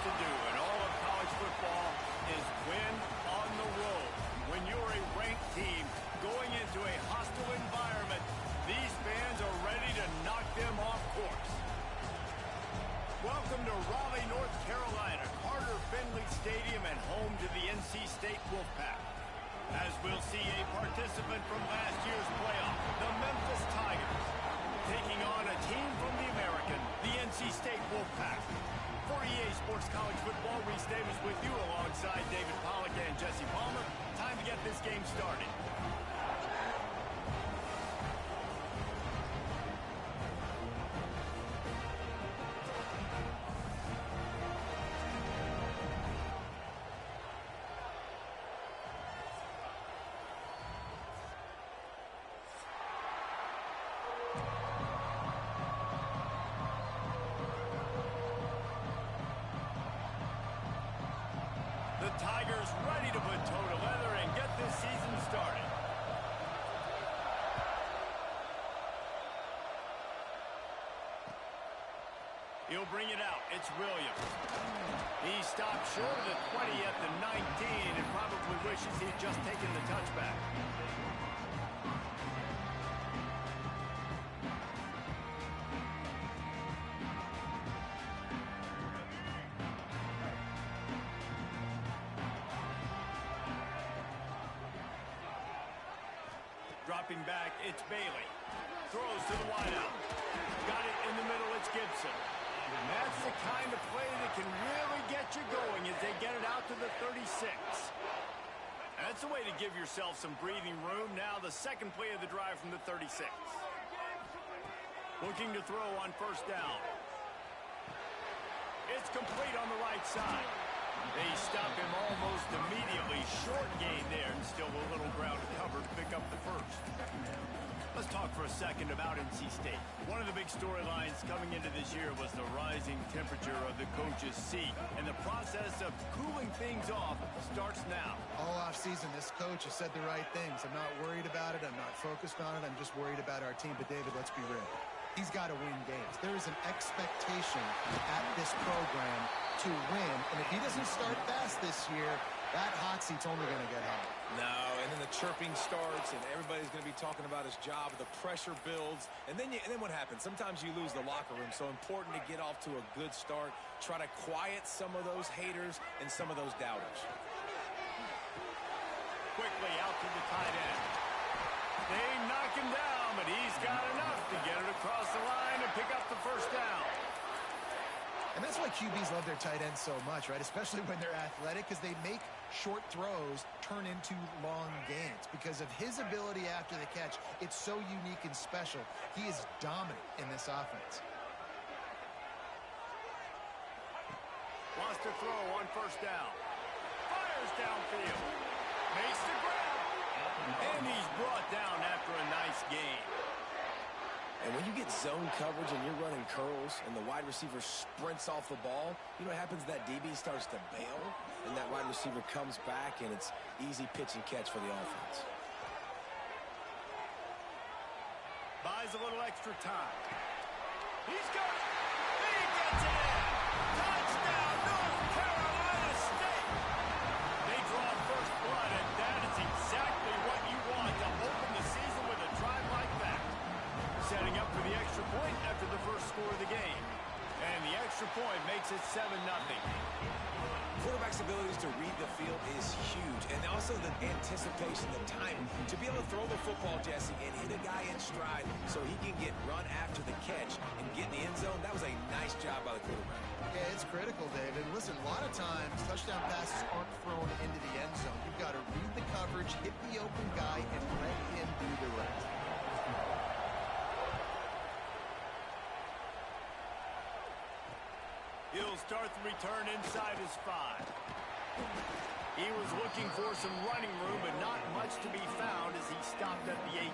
to do in all of college football is win on the road. When you're a ranked team going into a hostile environment, these fans are ready to knock them off course. Welcome to Raleigh, North Carolina, Carter Finley Stadium, and home to the NC State Wolfpack. As we'll see a participant from last year's playoff, the Memphis Tigers, taking on a team from the American, the NC State Wolfpack. For EA Sports College Football, Reese Davis with you alongside David Pollack and Jesse Palmer. Time to get this game started. The Tigers ready to put toe to leather and get this season started. He'll bring it out. It's Williams. He stopped short of the 20 at the 19 and probably wishes he'd just taken the touchback. Dropping back, it's Bailey. Throws to the wideout. Got it in the middle, it's Gibson. And that's the kind of play that can really get you going as they get it out to the 36. That's a way to give yourself some breathing room. Now the second play of the drive from the 36. Looking to throw on first down. It's complete on the right side. They stop him almost immediately. Short gain there, and still a little ground to cover to pick up the first. Let's talk for a second about NC State. One of the big storylines coming into this year was the rising temperature of the coach's seat, and the process of cooling things off starts now. All offseason, this coach has said the right things. I'm not worried about it. I'm not focused on it. I'm just worried about our team. But, David, let's be real. He's got to win games. There is an expectation at this program to win, and if he doesn't start fast this year, that hot seat's only going to get hot. No, and then the chirping starts, and everybody's going to be talking about his job. The pressure builds, and then what happens? Sometimes you lose the locker room, so important to get off to a good start. Try to quiet some of those haters and some of those doubters. Quickly out to the tight end. They knock him down, but he's got enough to get it across the line and pick up the first down. And that's why QBs love their tight ends so much, right? Especially when they're athletic, because they make short throws turn into long gains. Because of his ability after the catch, it's so unique and special. He is dominant in this offense. Wants to throw on first down. Fires downfield. Makes the grab. And he's brought down after a nice gain. And when you get zone coverage and you're running curls and the wide receiver sprints off the ball, you know what happens? That DB starts to bail, and that wide receiver comes back, and it's easy pitch and catch for the offense. Buys a little extra time. He's got it. He gets it in. Touchdown, North Carolina State. They draw first blood, and that is exactly what you want to open the season with a drive like that. Setting up for the extra point after the first score of the game. And the extra point makes it 7-0. Quarterback's abilities to read the field is huge. And also the anticipation, the timing. To be able to throw the football, Jesse, and hit a guy in stride so he can get run after the catch and get in the end zone, that was a nice job by the quarterback. Yeah, it's critical, David. Listen, a lot of times touchdown passes aren't thrown into the end zone. You've got to read the coverage, hit the open guy, and let him do the rest. He'll start the return inside his 5. He was looking for some running room, but not much to be found as he stopped at the 18.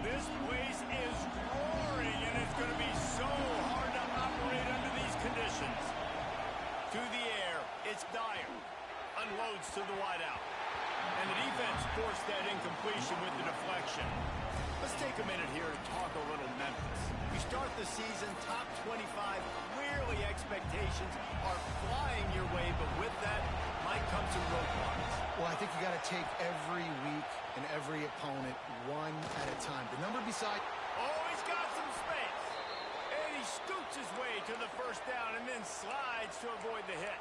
This place is roaring, and it's going to be so hard to operate under these conditions. To the air, it's Dyer. Unloads to the wideout. And the defense forced that incompletion with the deflection. Let's take a minute here to talk a little Memphis. You start the season top 25. Clearly expectations are flying your way, but with that might come some roadblocks. Well, I think you got to take every week and every opponent one at a time. The number beside... Oh, he's got some space. And he scoots his way to the first down and then slides to avoid the hit.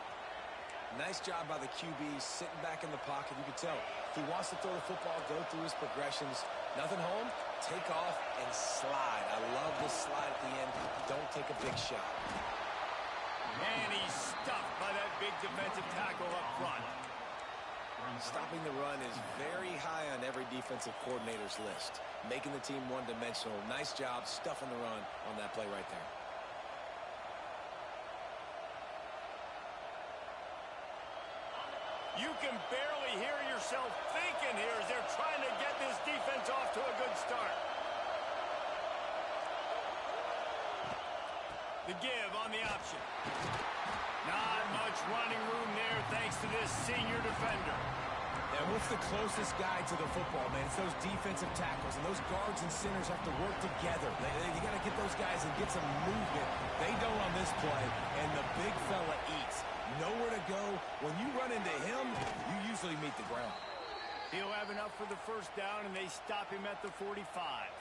Nice job by the QB, sitting back in the pocket. You can tell if he wants to throw the football, go through his progressions. Nothing home, take off and slide. I love the slide at the end. Don't take a big shot. And he's stuffed by that big defensive tackle up front. Stopping the run is very high on every defensive coordinator's list. Making the team one-dimensional. Nice job stuffing the run on that play right there. You can barely hear yourself thinking here as they're trying to get this defense off to a good start. The give on the option. Not much running room there thanks to this senior defender. And what's the closest guy to the football, man? It's those defensive tackles, and those guards and centers have to work together. You got to get those guys and get some movement. They don't on this play, and the big fella eats. Nowhere to go. When you run into him, you usually meet the ground. He'll have enough for the first down, and they stop him at the 45. Yeah,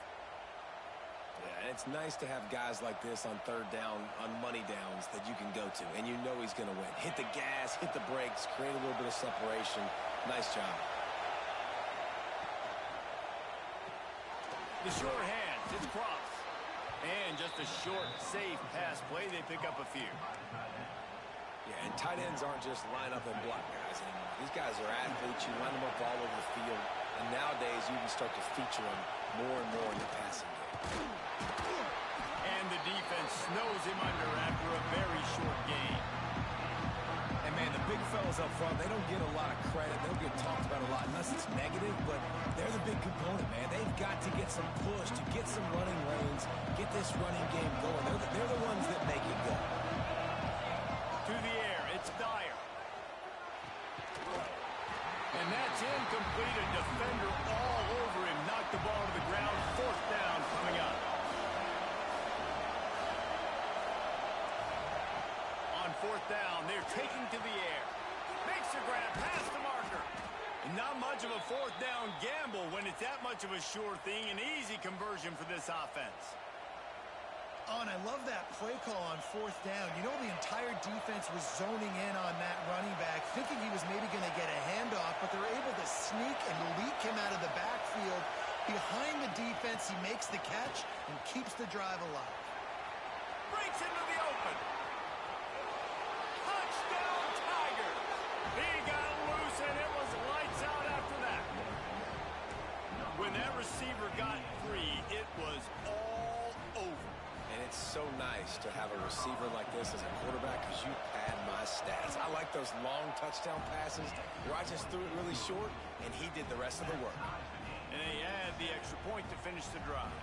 and it's nice to have guys like this on third down, on money downs that you can go to, and you know he's going to win. Hit the gas, hit the brakes, create a little bit of separation. Nice job. The short hands, it's cross. And just a short, safe pass play. They pick up a few. Yeah, and tight ends aren't just line up and block guys anymore. These guys are athletes. You line them up all over the field. And nowadays, you can start to feature them more and more in the passing game. And the defense snows him under after a very short game. And, man, the big fellas up front, they don't get a lot of credit. They don't get talked about a lot unless it's negative, but they're the big component, man. They've got to get some push, to get some running lanes, get this running game going. They're the ones that make it go. To the air, it's Dyer. And that's incomplete. A defender all over him. Knocked the ball to the ground. Fourth down coming up. On fourth down, they're taking to the air. Makes the grab past the marker. And not much of a fourth down gamble when it's that much of a sure thing. An easy conversion for this offense. Oh, and I love that play call on fourth down. You know, the entire defense was zoning in on that running back, thinking he was maybe going to get a handoff, but they're able to sneak and leak him out of the backfield. Behind the defense, he makes the catch and keeps the drive alive. Breaks into the open. Touchdown, Tigers. He got loose, and it was lights out after that. When that receiver got free, it was all over. And it's so nice to have a receiver like this as a quarterback because you pad my stats. I like those long touchdown passes where I just threw it really short, and he did the rest of the work. And they add the extra point to finish the drive.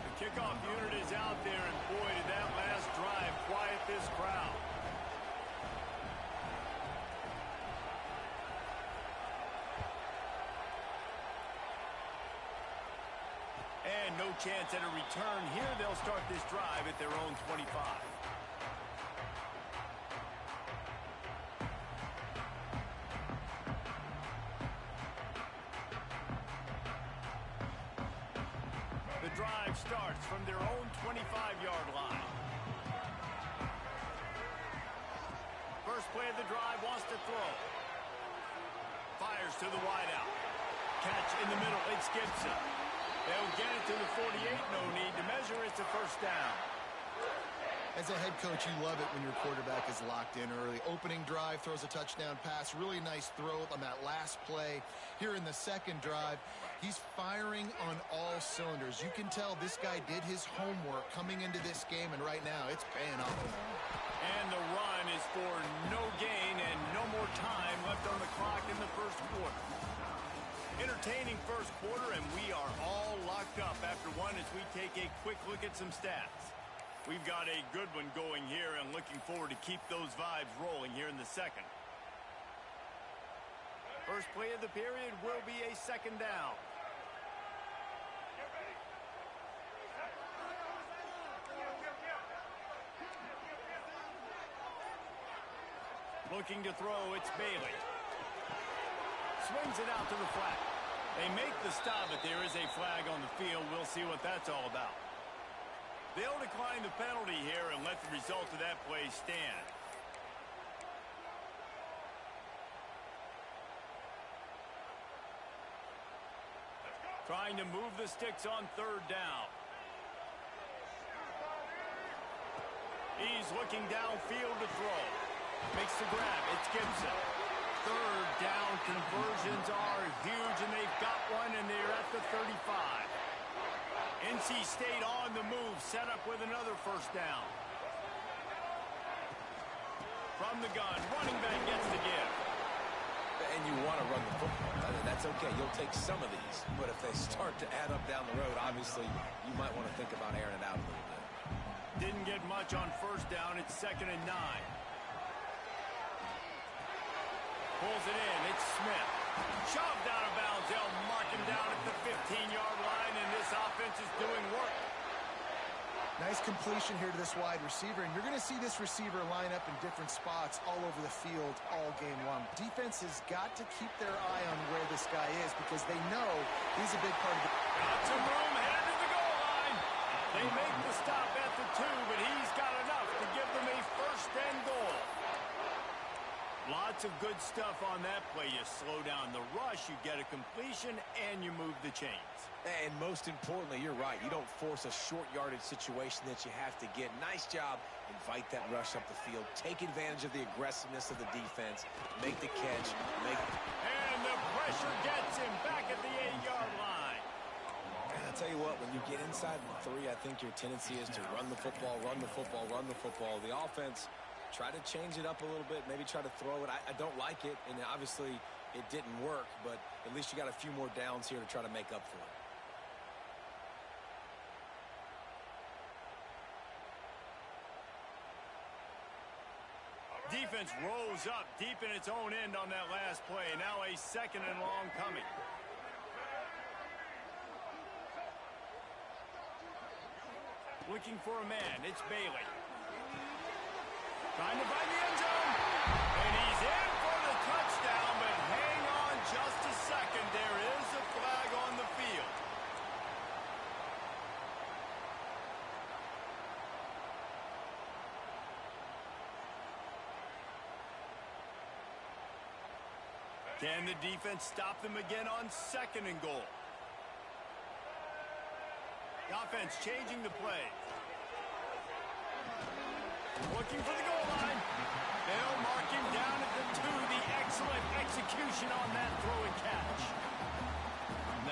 The kickoff unit is out there, and boy, did that last drive quiet this crowd. And no chance at a return here. They'll start this drive at their own 25. The drive starts from their own 25-yard line. First play of the drive, wants to throw. Fires to the wideout. Catch in the middle, it's Gibson. They'll get it to the 48, no need to measure. It's a first down. As a head coach, you love it when your quarterback is locked in early. Opening drive, throws a touchdown pass. Really nice throw on that last play. Here in the second drive, he's firing on all cylinders. You can tell this guy did his homework coming into this game, and right now it's paying off. And the run is for no gain and no more time left on the clock in the first quarter. Entertaining first quarter, and we are all locked up after one as we take a quick look at some stats. We've got a good one going here and looking forward to keep those vibes rolling here in the second. First play of the period will be a second down. Looking to throw, it's Bailey. Swings it out to the flat. They make the stop, but there is a flag on the field. We'll see what that's all about. They'll decline the penalty here and let the result of that play stand. Trying to move the sticks on third down. He's looking downfield to throw. Makes the grab. It's Gibson. Third down conversions are huge, and they've got one, and they're at the 35. NC State on the move, set up with another first down. From the gun, running back gets the give. And you want to run the football. That's okay. You'll take some of these. But if they start to add up down the road, obviously, you might want to think about airing it out a little bit. Didn't get much on first down. It's 2nd and 9. Pulls it in. It's Smith. Shoved out of bounds. They'll mark him down at the 15-yard line, and this offense is doing work. Nice completion here to this wide receiver, and you're going to see this receiver line up in different spots all over the field all game long. Defense has got to keep their eye on where this guy is because they know he's a big part of the... Got some room, headed to the goal line. They make the stop at the 2, but he's got enough to give them a first and goal. Lots of good stuff on that play. You slow down the rush, you get a completion, and you move the chains. And most importantly, you're right. You don't force a short yardage situation that you have to get. Nice job. Invite that rush up the field. Take advantage of the aggressiveness of the defense. Make the catch. And the pressure gets him back at the 8-yard line. And I'll tell you what, when you get inside the 3, I think your tendency is to run the football, run the football, run the football. The offense, try to change it up a little bit, maybe try to throw it. I don't like it, and obviously it didn't work, but at least you got a few more downs here to try to make up for it. Defense rose up deep in its own end on that last play. Now a 2nd and long coming. Looking for a man. It's Bailey. Trying to find the end zone. And he's in for the touchdown, but hang on just a second. There is a flag on the field. Can the defense stop them again on 2nd and goal? The offense changing the play. Looking for the goal line. They'll mark him down at the 2. The excellent execution on that throw and catch.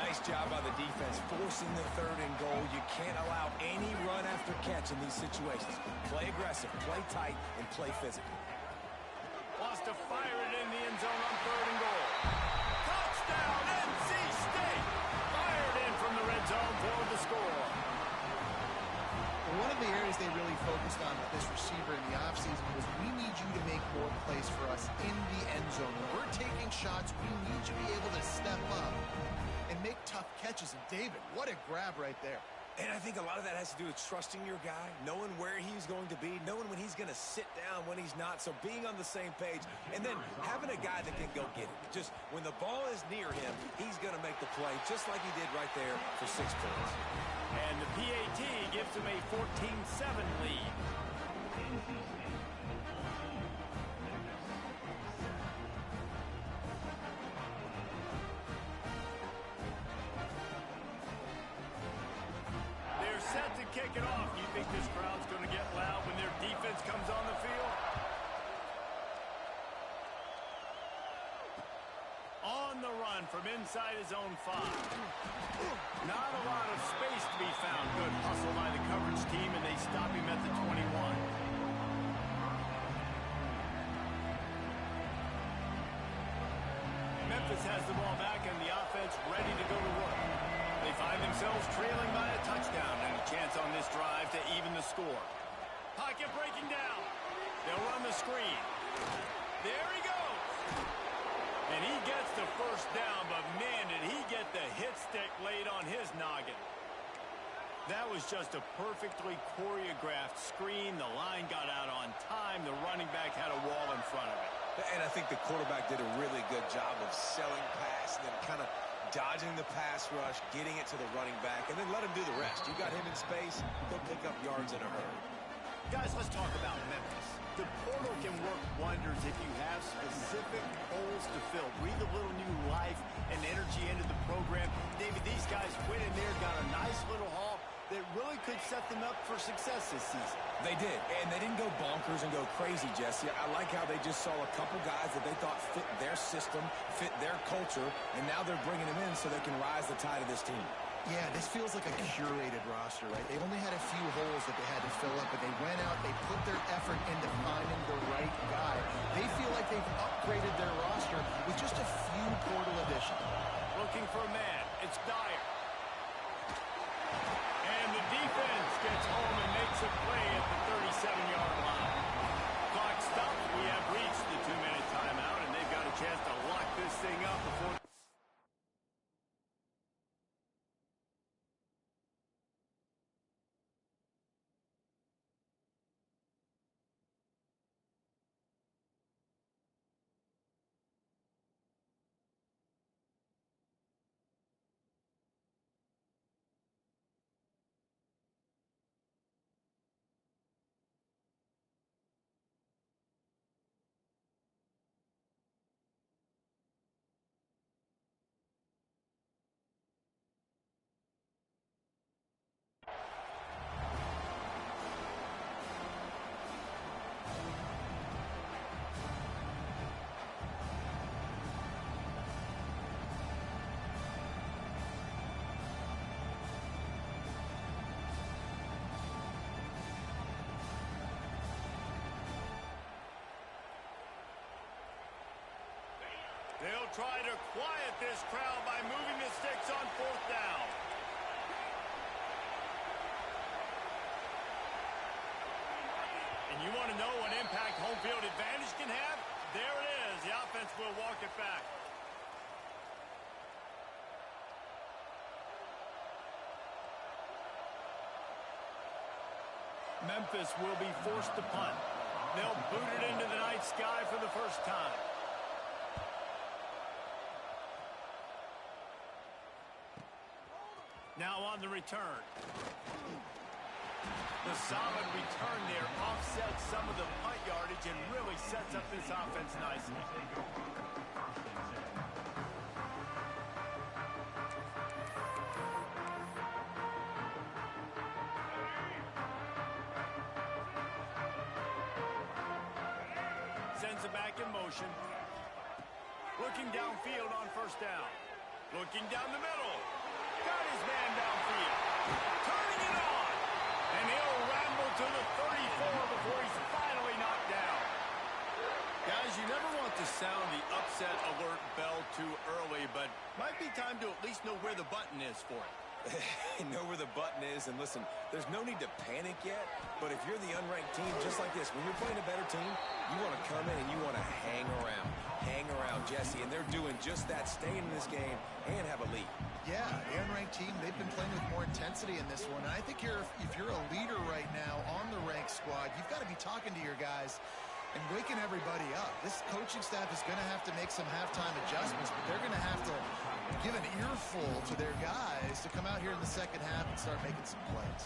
Nice job by the defense forcing the 3rd and goal. You can't allow any run after catch in these situations. Play aggressive, play tight, and play physical. Wants to fire it in the end zone on 3rd and goal. Touchdown, NC State! Fired in from the red zone for the score. One of the areas they really focused on with this receiver in the offseason was we need you to make more plays for us in the end zone. When we're taking shots, we need you to be able to step up and make tough catches. And David, what a grab right there. And I think a lot of that has to do with trusting your guy, knowing where he's going to be, knowing when he's going to sit down, when he's not, so being on the same page, and then having a guy that can go get it. Just when the ball is near him, he's going to make the play, just like he did right there for 6 points. And the PAT gives him a 14-7 lead. Set to kick it off. You think this crowd's going to get loud when their defense comes on the field? On the run from inside his own 5. Not a lot of space to be found. Good hustle by the coverage team, and they stop him at the 21. Memphis has the ball back, and the offense ready to go to work. They find themselves trailing by a touchdown and a chance on this drive to even the score. Pocket breaking down. They'll run the screen. There he goes. And he gets the his noggin. That was just a perfectly choreographed screen. The line got out on time. The running back had a wall in front of it. And I think the quarterback did a really good job of selling pass and then kind of dodging the pass rush, getting it to the running back, and then let him do the rest. You got him in space, he'll pick up yards in a hurry. Guys, let's talk about Memphis. The portal can work wonders if you have specific holes to fill. Breathe a little new life and energy into the program. David, these guys went in there, got a nice little haul that really could set them up for success this season. They did, and they didn't go bonkers and go crazy, Jesse. I like how they just saw a couple guys that they thought fit their system, fit their culture, and now they're bringing them in so they can rise the tide of this team. Yeah, this feels like a curated roster, right? They only had a few holes that they had to fill up, but they went out, they put their effort into finding the right guy. They feel like they've upgraded their roster with just a few portal additions. Looking for a man. It's Dyer. And the defense gets home and makes a play at the 37-yard line. Clock stopped. We have reached the 2-minute timeout, and they've got a chance to lock this thing up before... They'll try to quiet this crowd by moving the sticks on 4th down. And you want to know what impact home field advantage can have? There it is. The offense will walk it back. Memphis will be forced to punt. They'll boot it into the night sky for the first time. Now on the return. The solid return there offsets some of the punt yardage and really sets up this offense nicely. Sends it back in motion. Looking downfield on 1st down. Looking down the middle. Got his man downfield. Turning it on. And he'll ramble to the 34 before he's finally knocked down. Guys, you never want to sound the upset alert bell too early, but might be time to at least know where the button is for it. Know where the button is, and listen, there's no need to panic yet, but if you're the unranked team, just like this, when you're playing a better team, you want to come in and you want to hang around, Jesse, and they're doing just that, staying in this game and have a lead. Yeah, the unranked team, they've been playing with more intensity in this one, and I think if you're a leader right now on the ranked squad, you've got to be talking to your guys and waking everybody up. This coaching staff is going to have to make some halftime adjustments, but they're going to have to give an earful to their guys to come out here in the second half and start making some plays.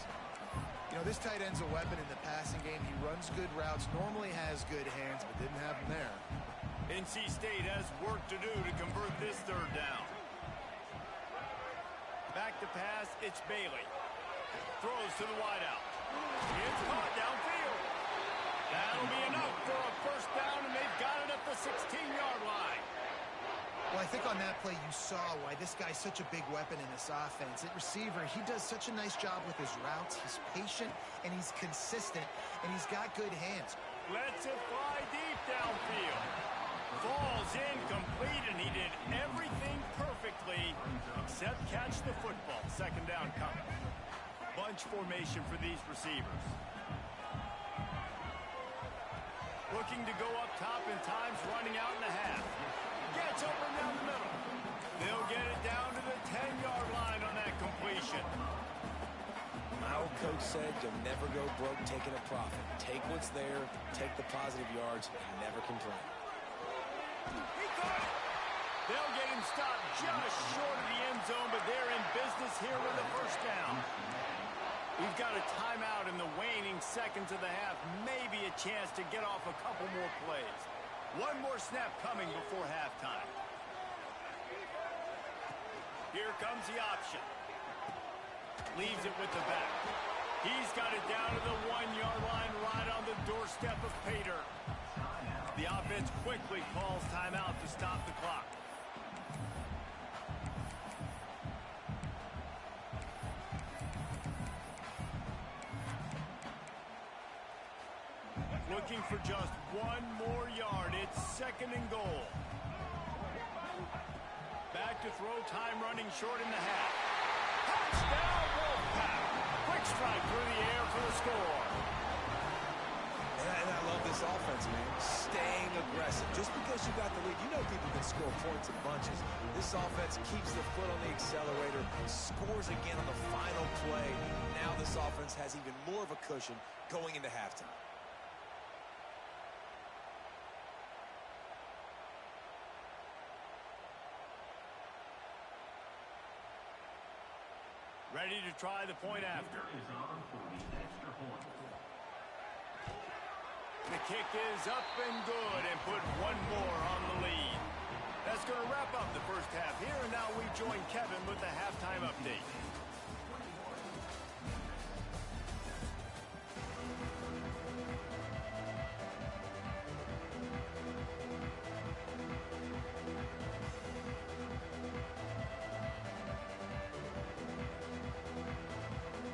You know, this tight end's a weapon in the passing game. He runs good routes, normally has good hands, but didn't have them there. NC State has work to do to convert this 3rd down. Back to pass, it's Bailey. Throws to the wideout. It's caught downfield. That'll be enough for a 1st down, and they've got it at the 16-yard line. Well, I think on that play you saw why this guy's such a big weapon in this offense. At receiver, he does such a nice job with his routes. He's patient, and he's consistent, and he's got good hands. Lets it fly deep downfield. Falls incomplete, and he did everything perfectly except catch the football. 2nd down coming. Bunch formation for these receivers. Looking to go up top, and time's running out in the half. Gets open down the middle. They'll get it down to the 10-yard line on that completion. coach said, you'll never go broke taking a profit. Take what's there, take the positive yards, and never complain. He got it. They'll get him stopped just short of the end zone, but they're in business here with a first down. We've got a timeout in the waning seconds of the half. Maybe a chance to get off a couple more plays. One more snap coming before halftime. Here comes the option. Leaves it with the back. He's got it down to the 1-yard line, right on the doorstep of Pater. The offense quickly calls timeout to stop the clock. Looking for just one more yard. It's 2nd and goal. Back to throw, time running short in the half. Touchdown, Wolfpack. Quick strike through the air for the score. And I love this offense, man. Staying aggressive. Just because you got the lead, you know people can score points in bunches. This offense keeps the foot on the accelerator, scores again on the final play. Now this offense has even more of a cushion going into halftime. Ready to try the point after. The kick is up and good and put one more on the lead. That's going to wrap up the first half here, and now we join Kevin with the halftime update.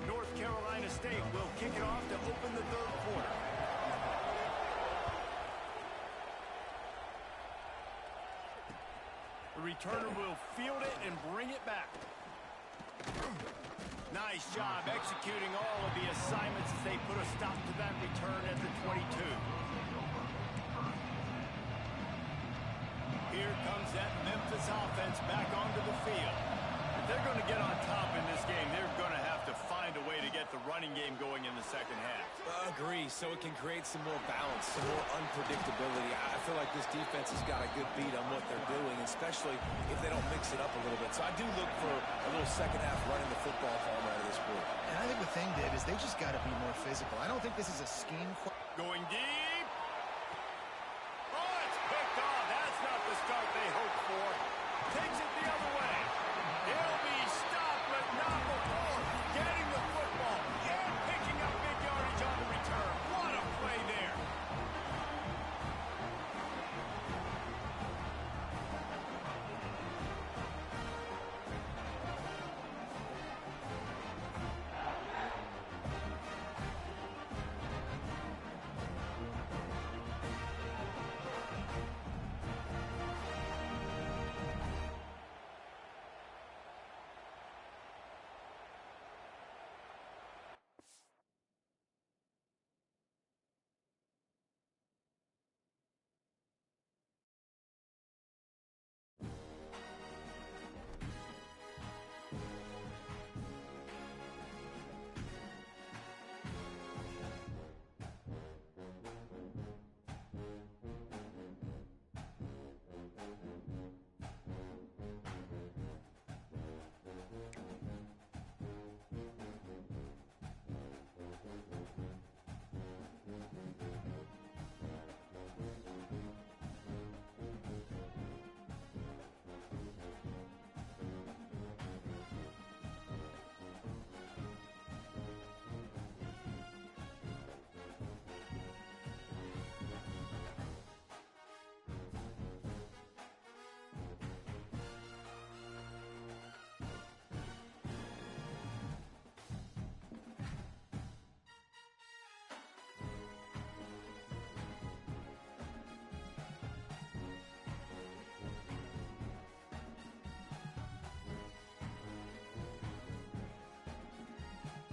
North Carolina State will kick it off to open the third quarter. The returner will field it and bring it back. Nice job executing all of the assignments as they put a stop to that return at the 22. Here comes that Memphis offense back onto the field. If they're going to get on top in this game, they're going to have to find a way to get the running game going in the second half. Agree, so it can create some more balance, some more unpredictability. I feel like this defense has got a good beat on what they're doing, especially if they don't mix it up a little bit. So I do look for a little second half running the football home out of this group. And I think the thing, Dave, is they just got to be more physical. I don't think this is a scheme. Going deep.